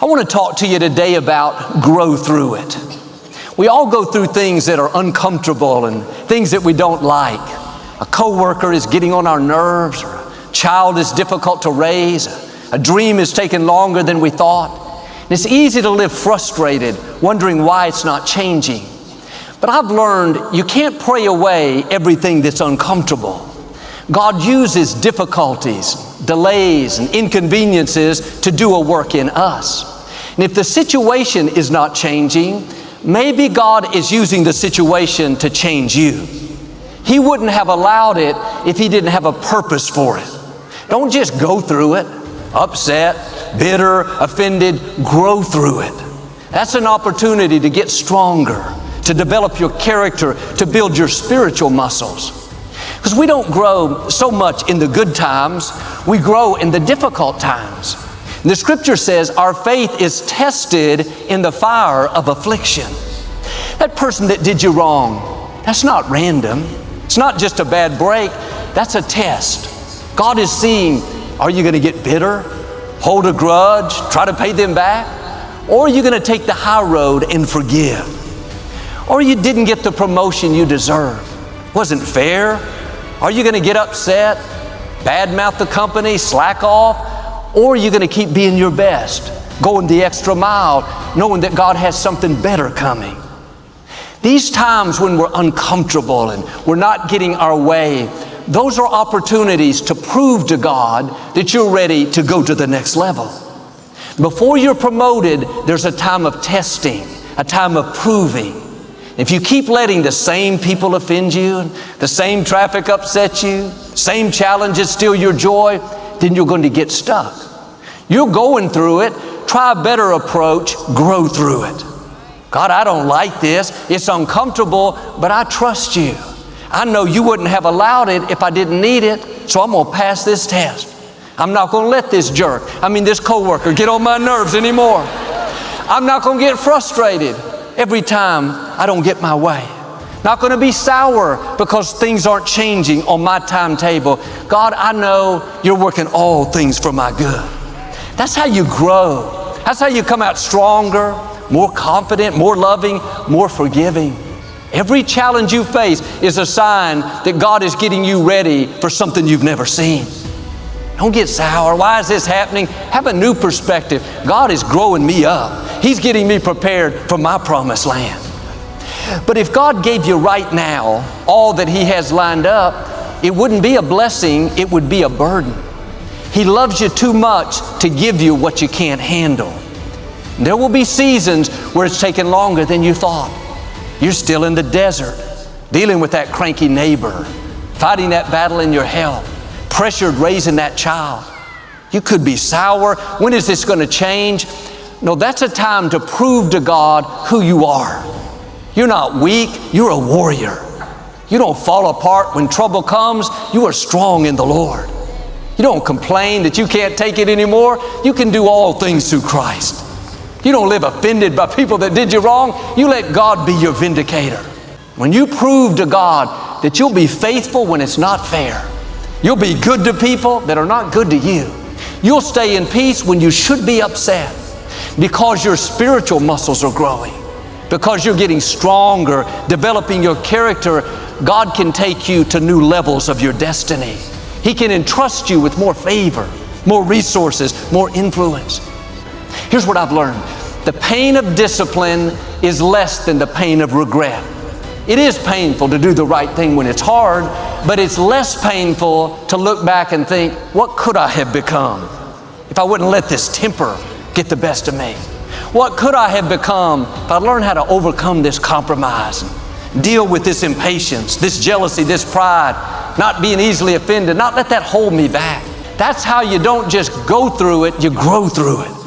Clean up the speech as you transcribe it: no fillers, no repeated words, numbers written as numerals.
I want to talk to you today about grow through it. We all go through things that are uncomfortable and things that we don't like. A coworker is getting on our nerves, or a child is difficult to raise, a dream is taking longer than we thought. And it's easy to live frustrated, wondering why it's not changing. But I've learned you can't pray away everything that's uncomfortable. God uses difficulties, delays, and inconveniences to do a work in us. And if the situation is not changing, maybe God is using the situation to change you. He wouldn't have allowed it if He didn't have a purpose for it. Don't just go through it, upset, bitter, offended. Grow through it. That's an opportunity to get stronger, to develop your character, to build your spiritual muscles. Because we don't grow so much in the good times, we grow in the difficult times. And the Scripture says our faith is tested in the fire of affliction. That person that did you wrong, that's not random. It's not just a bad break, that's a test. God is seeing, are you going to get bitter, hold a grudge, try to pay them back? Or are you going to take the high road and forgive? Or you didn't get the promotion you deserved. Wasn't fair. Are you going to get upset, badmouth the company, slack off? Or are you going to keep being your best, going the extra mile, knowing that God has something better coming? These times when we're uncomfortable and we're not getting our way, those are opportunities to prove to God that you're ready to go to the next level. Before you're promoted, there's a time of testing, a time of proving. If you keep letting the same people offend you, and the same traffic upset you, same challenges steal your joy, then you're going to get stuck. You're going through it. Try a better approach. Grow through it. God, I don't like this. It's uncomfortable, but I trust you. I know you wouldn't have allowed it if I didn't need it, so I'm going to pass this test. I'm not going to let this this coworker get on my nerves anymore. I'm not going to get frustrated every time I don't get my way. Not going to be sour because things aren't changing on my timetable. God, I know you're working all things for my good. That's how you grow. That's how you come out stronger, more confident, more loving, more forgiving. Every challenge you face is a sign that God is getting you ready for something you've never seen. Don't get sour. Why is this happening? Have a new perspective. God is growing me up. He's getting me prepared for my promised land. But if God gave you right now all that He has lined up, it wouldn't be a blessing, it would be a burden. He loves you too much to give you what you can't handle. There will be seasons where it's taken longer than you thought. You're still in the desert, dealing with that cranky neighbor, fighting that battle in your health, pressured raising that child. You could be sour. When is this going to change? No, that's a time to prove to God who you are. You're not weak, you're a warrior. You don't fall apart when trouble comes. You are strong in the Lord. You don't complain that you can't take it anymore. You can do all things through Christ. You don't live offended by people that did you wrong. You let God be your vindicator. When you prove to God that you'll be faithful when it's not fair, you'll be good to people that are not good to you. You'll stay in peace when you should be upset, because your spiritual muscles are growing, because you're getting stronger, developing your character. God can take you to new levels of your destiny. He can entrust you with more favor, more resources, more influence. Here's what I've learned. The pain of discipline is less than the pain of regret. It is painful to do the right thing when it's hard, but it's less painful to look back and think, what could I have become if I wouldn't let this temper get the best of me? What could I have become if I learned how to overcome this compromise and deal with this impatience, this jealousy, this pride, not being easily offended, not let that hold me back? That's how you don't just go through it, you grow through it.